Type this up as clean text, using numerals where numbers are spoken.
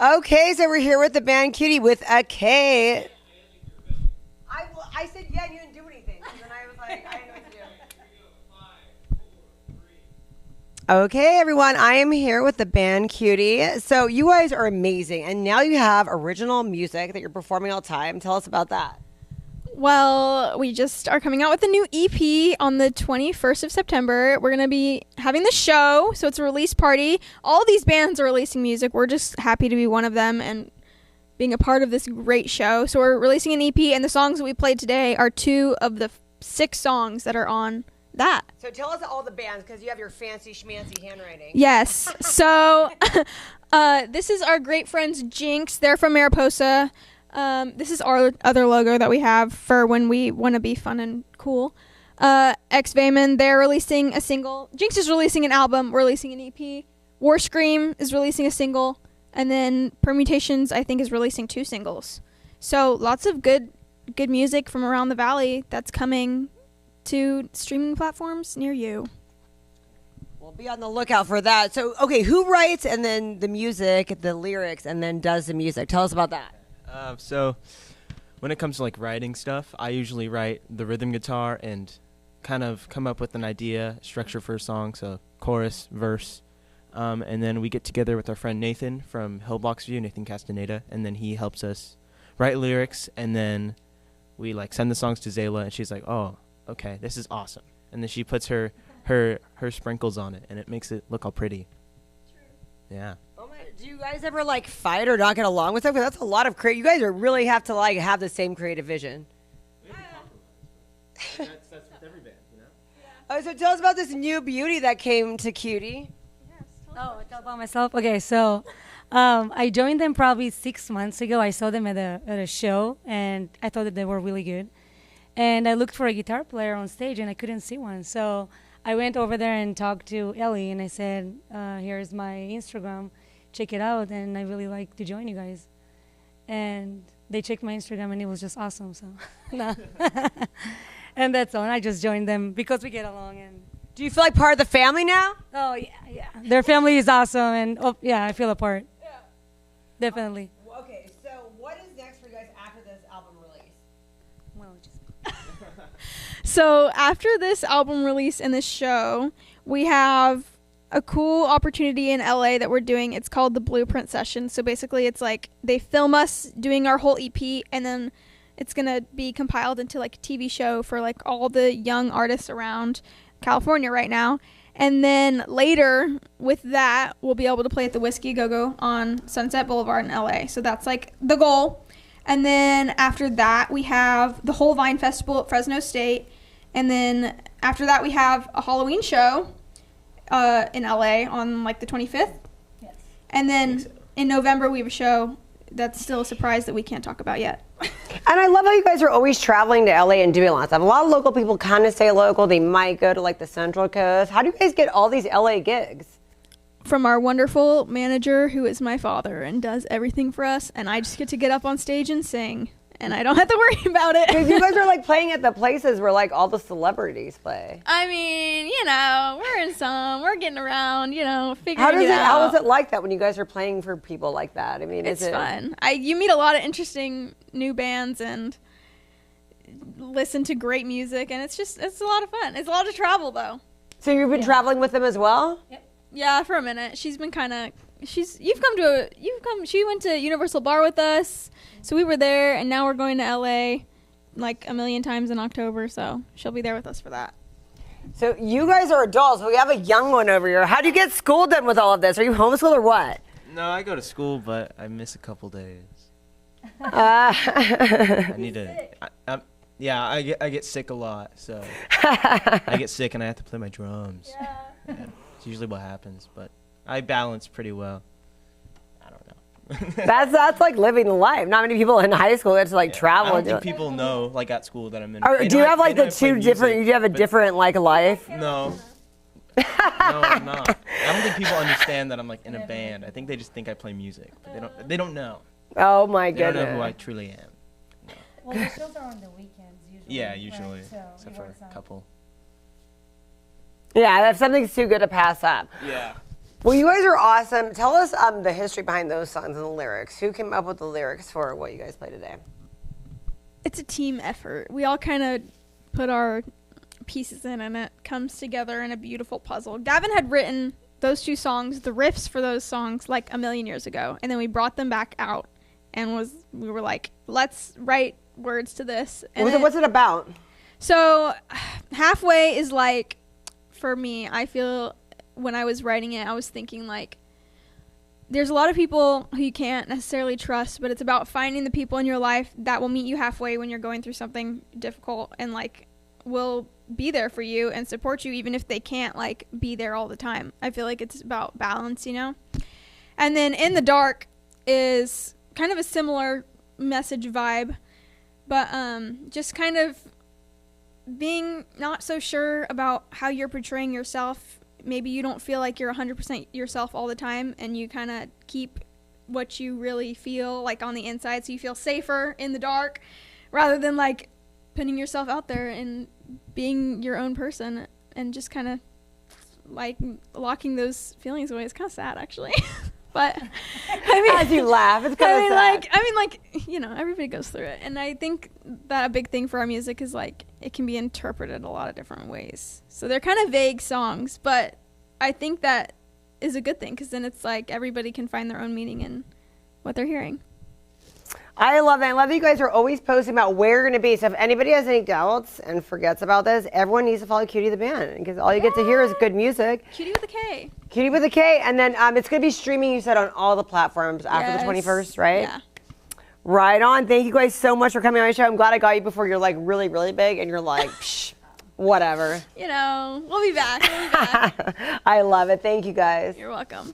Okay, so we're here with the band Cutie with a K. I said yeah, and you didn't do anything. And then I was like, I didn't know what to do. Okay, everyone, I am here with the band Cutie. So you guys are amazing, and now you have original music that you're performing all the time. Tell us about that. Well, we just are coming out with a new EP on the 21st of September. We're going to be having the show, so it's a release party. All these bands are releasing music. We're just happy to be one of them and being a part of this great show. So we're releasing an EP, and the songs that we played today are 2 of the 6 songs that are on that. So tell us all the bands, because you have your fancy schmancy handwriting. Yes. So this is our great friends Jinx. They're from Mariposa. This is our other logo that we have for when we want to be fun and cool. Ex Vayman, they're releasing a single. Jinx is releasing an album. We're releasing an EP. War Scream is releasing a single. And then Permutations, I think, is releasing 2 singles. So lots of good music from around the valley that's coming to streaming platforms near you. We'll be on the lookout for that. So, okay, who writes and then the music, the lyrics, and then does the music? Tell us about that. So when it comes to like writing stuff, I usually write the rhythm guitar and kind of come up with an idea, structure for a song, so chorus, verse, and then we get together with our friend Nathan from Hillblocks View, Nathan Castaneda, and then he helps us write lyrics, and then we like send the songs to Zayla, and she's like, oh, okay, this is awesome. And then she puts her sprinkles on it, and it makes it look all pretty. True. Yeah. Do you guys ever like fight or not get along with them? Because that's a lot of you guys really have to like have the same creative vision. That's with every band, you know. Yeah. So tell us about this new beauty that came to Cutie. Yes. Oh, talk about myself. Okay, so I joined them probably 6 months ago. I saw them at a show, and I thought that they were really good. And I looked for a guitar player on stage, and I couldn't see one. So I went over there and talked to Ellie, and I said, "Here's my Instagram. Check it out," and I really like to join you guys. And they checked my Instagram, and it was just awesome. So, no. And that's all. And I just joined them because we get along. And do you feel like part of the family now? Oh yeah. Their family is awesome, and yeah, I feel a part. Yeah, definitely. Okay, so what is next for you guys after this album release? Well, just. So after this album release and this show, we have a cool opportunity in LA that we're doing. It's called the Blueprint Session. So basically it's like they film us doing our whole EP, and then it's going to be compiled into like a TV show for like all the young artists around California right now. And then later with that, we'll be able to play at the Whiskey Go-Go on Sunset Boulevard in LA. So that's like the goal. And then after that, we have the whole Vine Festival at Fresno State. And then after that, we have a Halloween show in LA on like the 25th. Yes. And then in November we have a show that's still a surprise that we can't talk about yet. And I love how you guys are always traveling to LA and doing lots of stuff. A lot of local people kind of stay local. They might go to like the Central Coast. How do you guys get all these LA gigs? From our wonderful manager, who is my father and does everything for us, and I just get to get up on stage and sing, and I don't have to worry about it. Because you guys are like playing at the places where like all the celebrities play. I mean, we're getting around, figuring it out. How is it like that when you guys are playing for people like that? I mean, it's fun. You meet a lot of interesting new bands and listen to great music, and it's a lot of fun. It's a lot of travel though. So you've been traveling with them as well? Yep. Yeah, for a minute. She's been she went to Universal Bar with us. So we were there, and now we're going to LA like a million times in October, so she'll be there with us for that. So you guys are adults. We have a young one over here. How do you get school done with all of this? Are you homeschooled or what? No, I go to school, but I miss a couple days. I need to. Yeah, I get sick a lot, so I get sick and I have to play my drums. Yeah. It's usually what happens, but I balance pretty well. I don't know. That's like living the life. Not many people in high school get to like travel. I don't think people know like at school that I'm in. Do you have like the two different? You have a different like life? No. No, I'm not. I don't think people understand that I'm like in a band. I think they just think I play music, but they don't know. Oh my goodness. They don't know who I truly am. No. Well, the shows are on the weekends usually. Yeah, usually, right? So except for a couple. Yeah, if something's too good to pass up. Yeah. Well, you guys are awesome. Tell us the history behind those songs and the lyrics. Who came up with the lyrics for what you guys play today? It's a team effort. We all kind of put our pieces in, and it comes together in a beautiful puzzle. Gavin had written those two songs, the riffs for those songs, like a million years ago, and then we brought them back out, and we were like, let's write words to this. And What's it about? So halfway is like, for me, I feel when I was writing it, I was thinking like, there's a lot of people who you can't necessarily trust, but it's about finding the people in your life that will meet you halfway when you're going through something difficult, and like will be there for you and support you even if they can't like be there all the time. I feel like it's about balance, you know? And then In the Dark is kind of a similar message vibe, but just kind of being not so sure about how you're portraying yourself. Maybe you don't feel like you're 100% yourself all the time, and you kind of keep what you really feel like on the inside, so you feel safer in the dark rather than like putting yourself out there and being your own person and just kind of like locking those feelings away. It's kind of sad, actually. But I mean, as you laugh, it's kind of sad. like you know, everybody goes through it, and I think that a big thing for our music is like it can be interpreted a lot of different ways. So they're kind of vague songs, but I think that is a good thing, because then it's like everybody can find their own meaning in what they're hearing. I love that. I love that you guys are always posting about where you're going to be. So if anybody has any doubts and forgets about this, everyone needs to follow Cutie the Band, because all you get to hear is good music. Cutie with a K. Cutie with a K. And then it's going to be streaming, you said, on all the platforms after the 21st, right? Yeah. Right on. Thank you guys so much for coming on my show. I'm glad I got you before you're like really, really big and you're like, psh, whatever. You know, we'll be back. We'll be back. I love it. Thank you guys. You're welcome.